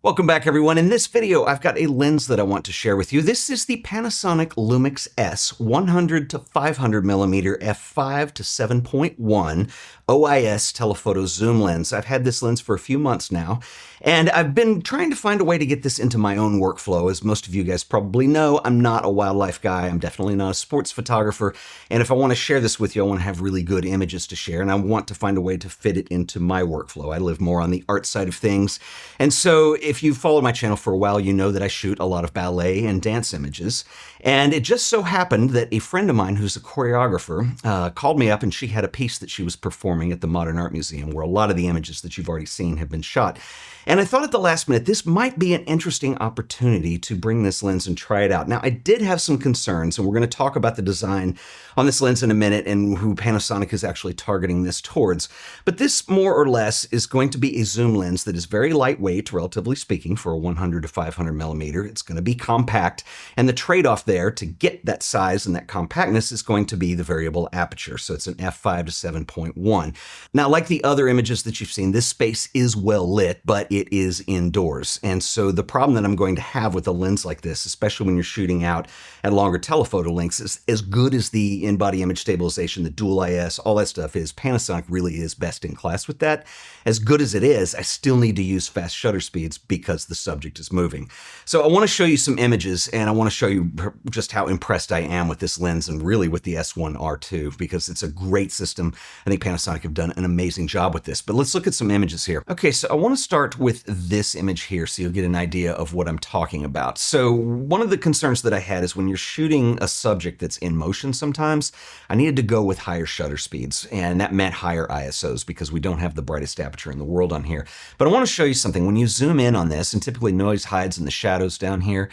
Welcome back, everyone. In this video, I've got a lens that I want to share with you. This is the Panasonic Lumix S 100 to 500 millimeter f5 to 7.1 OIS telephoto zoom lens. I've had this lens for a few months now, and I've been trying to find a way to get this into my own workflow. As most of you guys probably know, I'm not a wildlife guy. I'm definitely not a sports photographer. And if I want to share this with you, I want to have really good images to share, and I want to find a way to fit it into my workflow. I live more on the art side of things. And so if you've followed my channel for a while, you know that I shoot a lot of ballet and dance images. And it just so happened that a friend of mine who's a choreographer called me up, and she had a piece that she was performing at the Modern Art Museum where a lot of the images that you've already seen have been shot. And I thought at the last minute, this might be an interesting opportunity to bring this lens and try it out. Now, I did have some concerns, and we're going to talk about the design on this lens in a minute and who Panasonic is actually targeting this towards. But this, more or less, is going to be a zoom lens that is very lightweight, relatively speaking, for a 100 to 500 millimeter. It's going to be compact, and the trade-off there to get that size and that compactness is going to be the variable aperture. So it's an f5 to 7.1. Now, like the other images that you've seen, this space is well lit, but it is indoors. And so the problem that I'm going to have with a lens like this, especially when you're shooting out at longer telephoto lengths, is as good as the in-body image stabilization, the dual IS, all that stuff is. Panasonic really is best in class with that. As good as it is, I still need to use fast shutter speeds because the subject is moving. So I want to show you some images, and I want to show you just how impressed I am with this lens and really with the S1R2, because it's a great system. I think Panasonic have done an amazing job with this. But let's look at some images here. Okay, so I want to start with this image here so you'll get an idea of what I'm talking about. So one of the concerns that I had is when you're shooting a subject that's in motion sometimes, I needed to go with higher shutter speeds, and that meant higher ISOs because we don't have the brightest aperture in the world on here. But I want to show you something. When you zoom in on this, and typically noise hides in the shadows down here,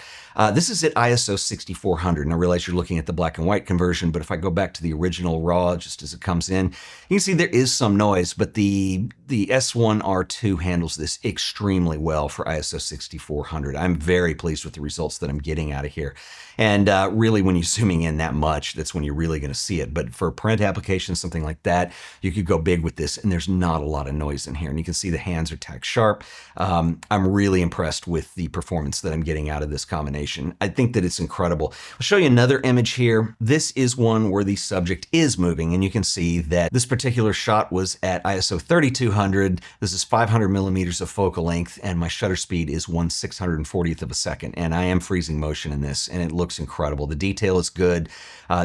this is at ISO 6400. And I realize you're looking at the black and white conversion, but if I go back to the original RAW, just as it comes in, you can see there is some noise, but the S1R2 handles this extremely well for ISO 6400. I'm very pleased with the results that I'm getting out of here. And really, when you're zooming in that much, that's when you're really going to see it. But for print applications, something like that, you could go big with this, and there's not a lot of noise in here. And you can see the hands are tack sharp. I'm really impressed with the performance that I'm getting out of this combination. I think that it's incredible. I'll show you another image here. This is one where the subject is moving, and you can see that this particular shot was at ISO 3200. This is 500 millimeters of focal length, and my shutter speed is 1/640th of a second. And I am freezing motion in this, and it looks incredible. The detail is good.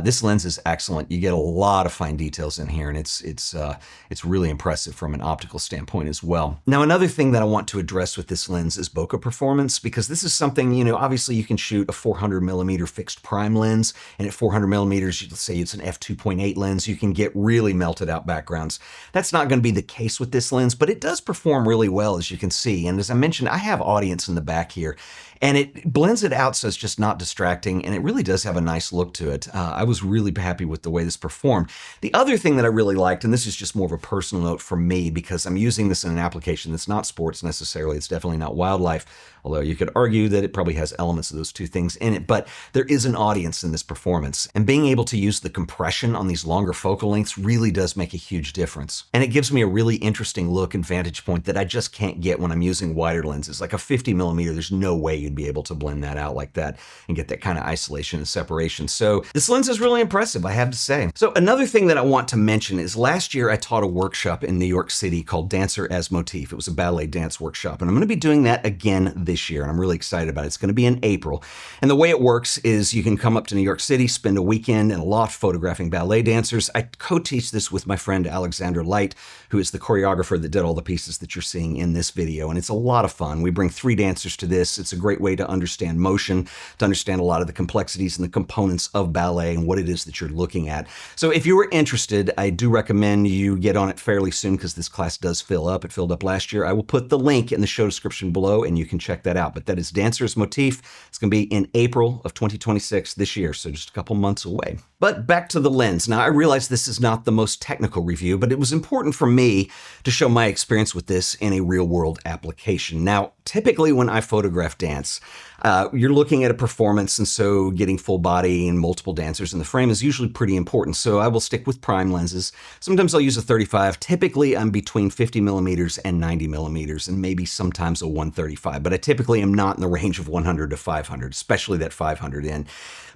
This lens is excellent. You get a lot of fine details in here, and it's really impressive from an optical standpoint as well. Now, another thing that I want to address with this lens is bokeh performance, because this is something, you know, obviously you can shoot a 400 millimeter fixed prime lens, and at 400 millimeters, let's say it's an f2.8 lens, you can get really melted out backgrounds. That's not going to be the case with this lens, but it does perform really well, as you can see. And as I mentioned, I have audience in the back here, and it blends it out so it's just not distracting, and it really does have a nice look to it. I was really happy with the way this performed. The other thing that I really liked, and this is just more of a personal note for me because I'm using this in an application that's not sports necessarily, it's definitely not wildlife, although you could argue that it probably has elements of those two things in it, but there is an audience in this performance. And being able to use the compression on these longer focal lengths really does make a huge difference. And it gives me a really interesting look and vantage point that I just can't get when I'm using wider lenses. Like a 50 millimeter, there's no way you'd be able to blend that out like that and get that kind of isolation and separation. So this lens is really impressive, I have to say. So another thing that I want to mention is last year I taught a workshop in New York City called Dancer as Motif. It was a ballet dance workshop, and I'm going to be doing that again this year, and I'm really excited about it. It's going to be in April. And the way it works is you can come up to New York City, spend a weekend in a loft photographing ballet dancers. I co-teach this with my friend Alexander Light, who is the choreographer that did all the pieces that you're seeing in this video, and it's a lot of fun. We bring 3 dancers to this. It's a great way to understand motion, to understand a lot of the complexities and the components of ballet and what it is that you're looking at. So if you were interested, I do recommend you get on it fairly soon because this class does fill up. It filled up last year. I will put the link in the show description below and you can check that out. But that is Dancer's Motif. It's going to be in April of 2026 this year, so just a couple months away. But back to the lens. Now, I realize this is not the most technical review, but it was important for me to show my experience with this in a real-world application. Now, typically when I photograph dance, you're looking at a performance, and so getting full body and multiple dancers in the frame is usually pretty important. So I will stick with prime lenses. Sometimes I'll use a 35. Typically, I'm between 50 millimeters and 90 millimeters, and maybe sometimes a 135. But I typically am not in the range of 100 to 500, especially that 500 in.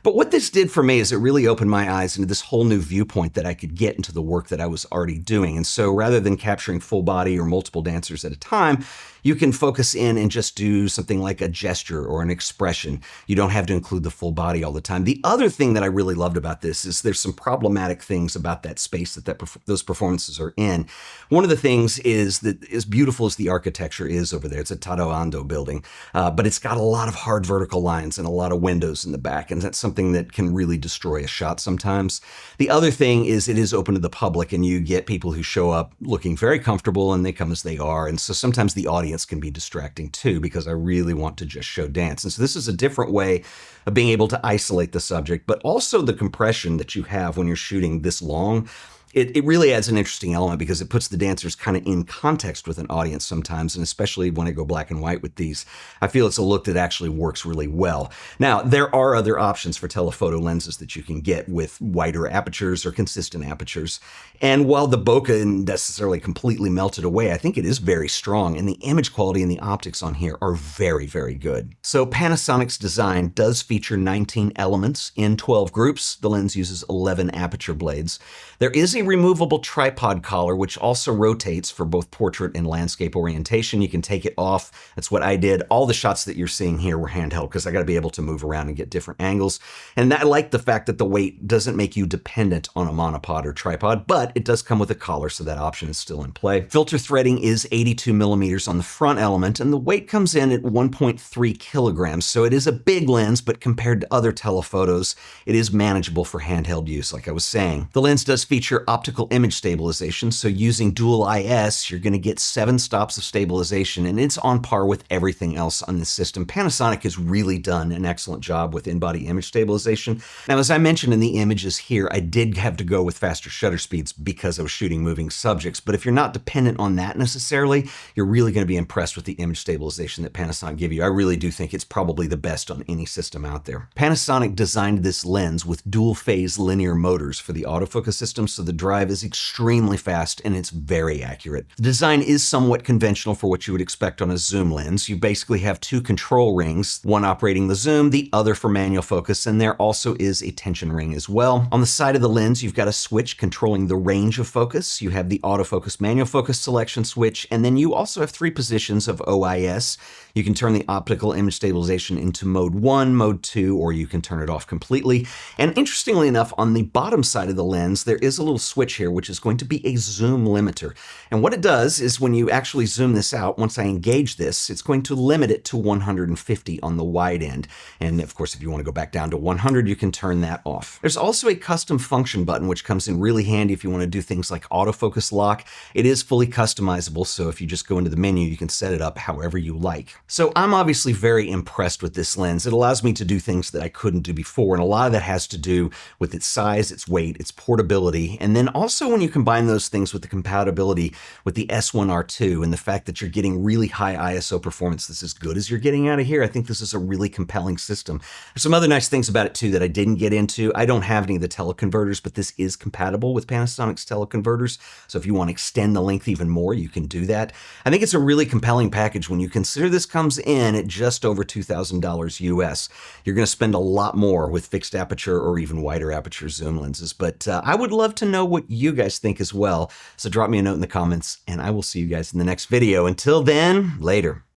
But what this did for me is it really opened my eyes into this whole new viewpoint that I could get into the work that I was already doing. And so rather than capturing full body or multiple dancers at a time, you can focus in and just do something like a gesture or an expression. You don't have to include the full body all the time. The other thing that I really loved about this is there's some problematic things about that space that those performances are in. One of the things is that as beautiful as the architecture is over there, it's a Tadoando building, but it's got a lot of hard vertical lines and a lot of windows in the back, and that's something that can really destroy a shot sometimes. The other thing is it is open to the public, and you get people who show up looking very comfortable, and they come as they are, and so sometimes the audience can be distracting too, because I really want to just show dance. And so this is a different way of being able to isolate the subject, but also the compression that you have when you're shooting this long. It really adds an interesting element because it puts the dancers kind of in context with an audience sometimes, and especially when I go black and white with these, I feel it's a look that actually works really well. Now, there are other options for telephoto lenses that you can get with wider apertures or consistent apertures. And while the bokeh isn't necessarily completely melted away, I think it is very strong, and the image quality and the optics on here are very, very good. So Panasonic's design does feature 19 elements in 12 groups. The lens uses 11 aperture blades. There is a removable tripod collar, which also rotates for both portrait and landscape orientation. You can take it off. That's what I did. All the shots that you're seeing here were handheld because I got to be able to move around and get different angles. And I like the fact that the weight doesn't make you dependent on a monopod or tripod, but it does come with a collar, so that option is still in play. Filter threading is 82 millimeters on the front element, and the weight comes in at 1.3 kilograms. So it is a big lens, but compared to other telephotos, it is manageable for handheld use, like I was saying. The lens does feature optical image stabilization, so using dual OIS, you're going to get 7 stops of stabilization, and it's on par with everything else on this system. Panasonic has really done an excellent job with in-body image stabilization. Now, as I mentioned in the images here, I did have to go with faster shutter speeds because I was shooting moving subjects, but if you're not dependent on that necessarily, you're really going to be impressed with the image stabilization that Panasonic give you. I really do think it's probably the best on any system out there. Panasonic designed this lens with dual-phase linear motors for the autofocus system, so the drive is extremely fast and it's very accurate. The design is somewhat conventional for what you would expect on a zoom lens. You basically have 2 control rings, one operating the zoom, the other for manual focus, and there also is a tension ring as well. On the side of the lens, you've got a switch controlling the range of focus. You have the autofocus manual focus selection switch, and then you also have 3 positions of OIS. You can turn the optical image stabilization into mode 1, mode 2, or you can turn it off completely. And interestingly enough, on the bottom side of the lens, there is a little switch here, which is going to be a zoom limiter. And what it does is when you actually zoom this out, once I engage this, it's going to limit it to 150 on the wide end. And of course, if you want to go back down to 100, you can turn that off. There's also a custom function button, which comes in really handy if you want to do things like autofocus lock. It is fully customizable, so if you just go into the menu, you can set it up however you like. So I'm obviously very impressed with this lens. It allows me to do things that I couldn't do before, and a lot of that has to do with its size, its weight, its portability, and then also when you combine those things with the compatibility with the S1R2 and the fact that you're getting really high ISO performance that's as good as you're getting out of here, I think this is a really compelling system. There's some other nice things about it too that I didn't get into. I don't have any of the teleconverters, but this is compatible with Panasonic's teleconverters, so if you want to extend the length even more, you can do that. I think it's a really compelling package when you consider this comes in at just over $2,000 US. You're going to spend a lot more with fixed aperture or even wider aperture zoom lenses, but I would love to know what you guys think as well. So drop me a note in the comments, and I will see you guys in the next video. Until then, later.